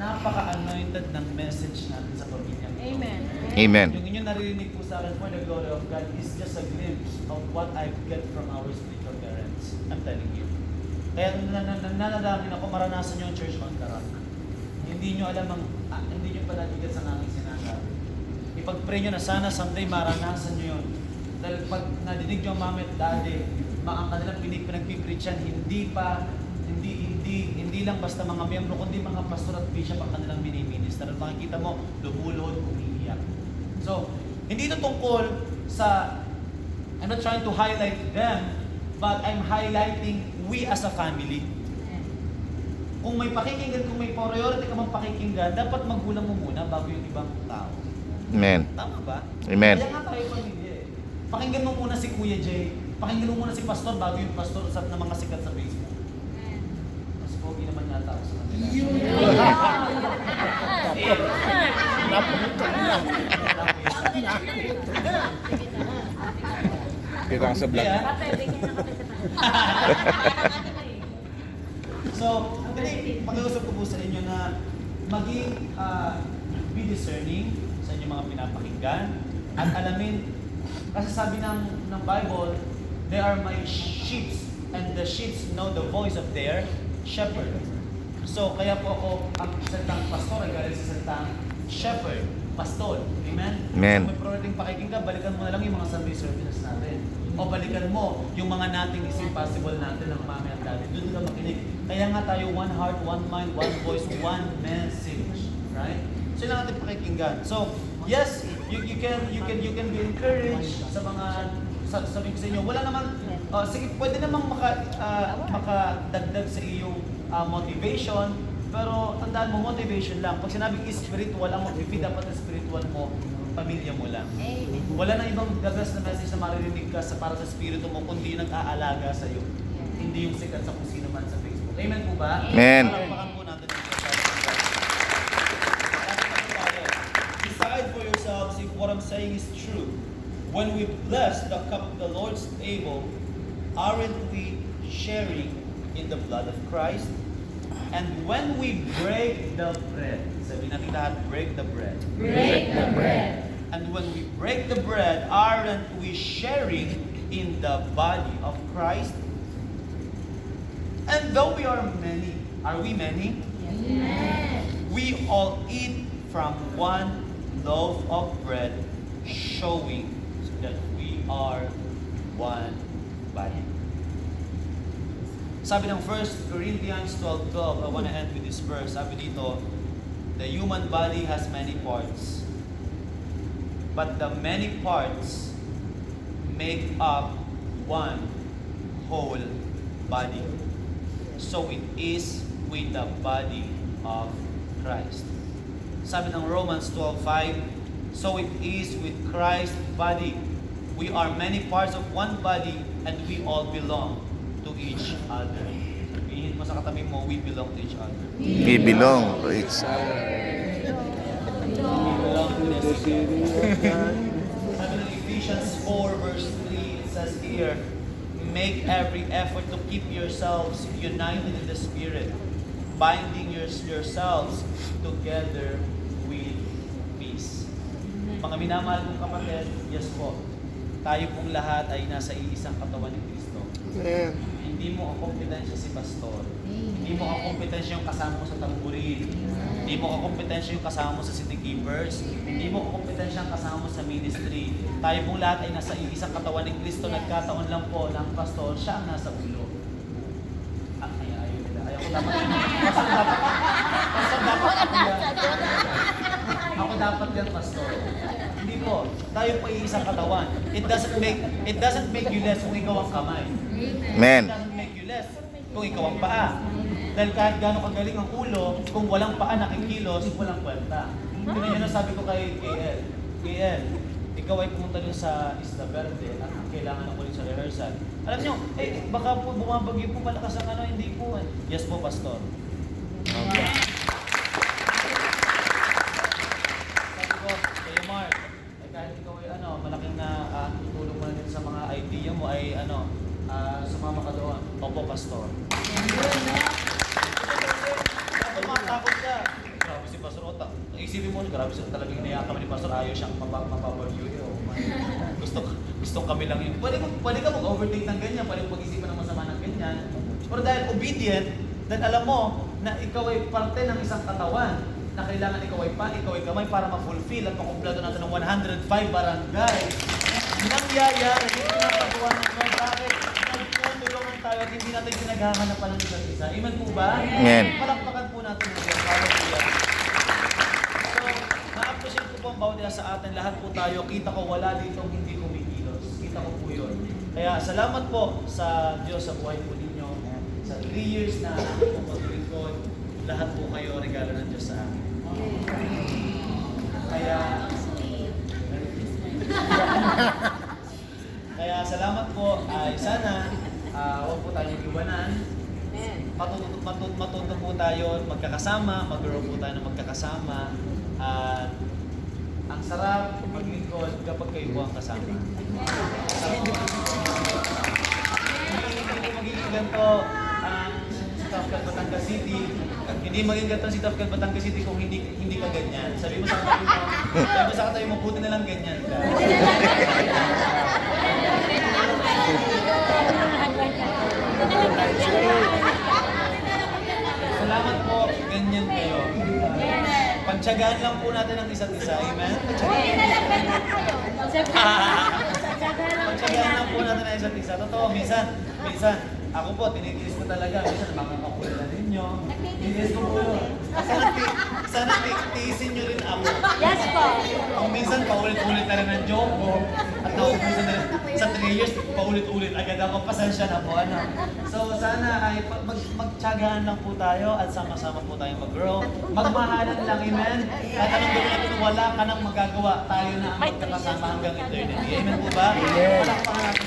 napaka-anointed ng message natin sa pamilya. Amen. Amen. Yung inyong naririnig po sa akin for the glory of God is just a glimpse of what I get from our spiritual parents. I'm telling you. Kaya nananalangin ako, maranasan nyo ang church on the rock. Hindi nyo alam hindi nyo palagigat sa aking sinasabi. Ipag-pray nyo na sana someday maranasan nyo yun. Dahil pag nadinig nyo ang mami at daddy, ang kanilang pinagpipreachan, hindi lang basta mga miyembro, kundi mga pastor at bishop ang kanilang mini-minister. At makikita mo, lumuluhod, umiiyak. So, hindi ito tungkol sa, I'm not trying to highlight them, but I'm highlighting we as a family. Kung may pakikinggan, kung may priority ka mang pakikinggan, dapat magulang mo muna bago yung ibang tao. Amen. Tama ba? Amen. Kaya nga tayo pamilya eh. Pakinggan mo muna si Kuya Jay, pakinggan mo muna si Pastor bago yung Pastor sa ng mga sikat sa Facebook. Mas pogi naman yata ako sa kanila. Kita ka sa vlog. So, hindi, pag-uusap ko po sa inyo na maging be discerning sa inyong mga pinapakinggan at alamin, kasi sabi ng Bible, they are my sheep and the sheep know the voice of their shepherd. So, kaya po ako, ang salitang pastor ay galing sa salitang shepherd, pastor. Amen? Amen. So, may priority pakikinggan, balikan mo na lang yung mga Sunday services natin. O balikan mo yung mga nating is impossible natin ng mami at daddy. Doon ka makinig. Kaya nga tayo, one heart, one mind, one voice, one message. Right? So, yun ang ating pakikinggan. So, yes, you can be encouraged sa mga sabi ko sa inyo. Wala naman, sige, pwede namang makadagdag sa iyong motivation, pero tandaan mo, motivation lang. Pag sinabing spiritual, ang mag-feed dapat na spiritual mo, pamilya mo lang. Wala na ibang gagas na message na maririnig ka para sa spirito mo, kundi nag-aalaga sa iyo. Hindi yung sikat sa kung sino man sa Facebook. Amen po ba? Amen. Palakpakan po natin ang decide for yourselves if what I'm saying is true. When we bless the cup of the Lord's table, aren't we sharing in the blood of Christ? And when we break the bread, sabi natin lahat, break the bread. Break the bread. And when we break the bread, aren't we sharing in the body of Christ? And though we are many, are we many? Amen. We all eat from one loaf of bread, showing that we are one body. Sabi ng 1 Corinthians 12:12, I want to end with this verse. Sabi dito, the human body has many parts, but the many parts make up one whole body. So it is with the body of Christ. Sabi ng Romans 12:5, so it is with Christ's body. We are many parts of one body and we all belong to each other. Sabihin mo sa katabi mo, we belong to each other. We belong to each other. We belong to this. Sabi ng Ephesians 4 verse 3, it says here, make every effort to keep yourselves united in the Spirit, binding yourselves together with peace. Mga minamahal kong kapatid, yes po, tayo pong lahat ay nasa iisang katawan ni Kristo. Amen. Hindi mo kakompetensya si pastor. Hindi mo kakompetensya yung kasama mo sa tamburin. Hindi mo kakompetensya yung kasama mo sa city keepers. Hindi mo kakompetensya yung kasama mo sa ministry. Tayo pong lahat ay nasa iisang katawan ni Kristo. Nagkataon lang po ng pastor, siya ang nasa ulo. Ayaw nila. Ayaw ko dapat. Pastor dapat ako yan. Ako dapat yan, pastor. Hindi po. Tayo po ay isang katawan. It doesn't make you less kung ikaw ang kamay. Amen. It doesn't make you less kung ikaw ang paa. Dahil kahit gaano kagaling ang ulo, kung walang paa nakikilos, walang kwenta. Yun ang sabi ko kay KL, ikaw ay pumunta dun sa Isla Verde at kailangan ako ulit sa rehearsal. Alam nyo, baka po bumabagyo po, malakas ang hindi po. Yes po, Pastor. Okay. Sabi ko, kayo Mark, kahit ikaw ay malaking tutulong mo na din sa mga idea mo ay sumama ka doon. Opo, Pastor. Tumatakot ka. isipin mo, grabe siya talagang hinayaan kami ni Pastor, ayaw siyang mapapag-view. Gusto kami lang yun. Pwede ka mag-overtake ng ganyan, pwede mo pag-isipan ng masama ng ganyan. Pero dahil obedient, dahil alam mo na ikaw ay parte ng isang katawan, na kailangan ikaw ay kamay para ma-fulfill at makumpleto natin ng 105 barangay. Nangyayari, hindi pinapagawa ng Lord. Bakit? Nagtutulungan tayo at hindi natin pinaghahanapan ng isa't isa. Amen po ba? Amen. Palakpakan po natin ng Diyos. Hallelujah. So, na-appreciate ko po ang bawat isa sa atin. Lahat po tayo, kita ko wala dito hindi kumikilos. Kita ko po yun. Kaya salamat po sa Diyos sa buhay po ninyo. Sa 3 years na ako maglingkod, lahat po kayo regalo ng Diyos sa akin. Kaya salamat po. Ay sana huwag po tayong iwanan. Matuto po tayo magkakasama, mag-grow po tayo na magkakasama. At ang sarap maglingkod kapag kayo po ang kasama. Hindi magiging ganito ang Staff Club Batangas City. Hindi magiging ganito ang Staff Club Batangas City kung hindi ka ganyan. Sabi mo sa katabi mo, buti na lang ganyan ka. Salamat po, ganyan kayo. Pagtsagaan lang po natin ang isa't isa, amen? Pagtsagaan lang po natin ang isa't isa. Totoo, minsan, ako po, tinitiis ko talaga. Minsan, makakakulit na ninyo. Tinitiis ko po yun. Sana tiisin nyo rin ako. Yes po. Kung minsan, paulit-ulit na rin ang joke ko. At naubusan na rin. Sa 3 years, paulit-ulit agad ako. Pasensya na po, ano. So, sana ay magtsagaan lang po tayo at sama-sama po tayong mag-grow. Magmahalan lang, amen? Kahit anong gawin natin, wala ka nang magagawa. Tayo na ang magkakasama hanggang eternity. Amen po ba? Palakpakan natin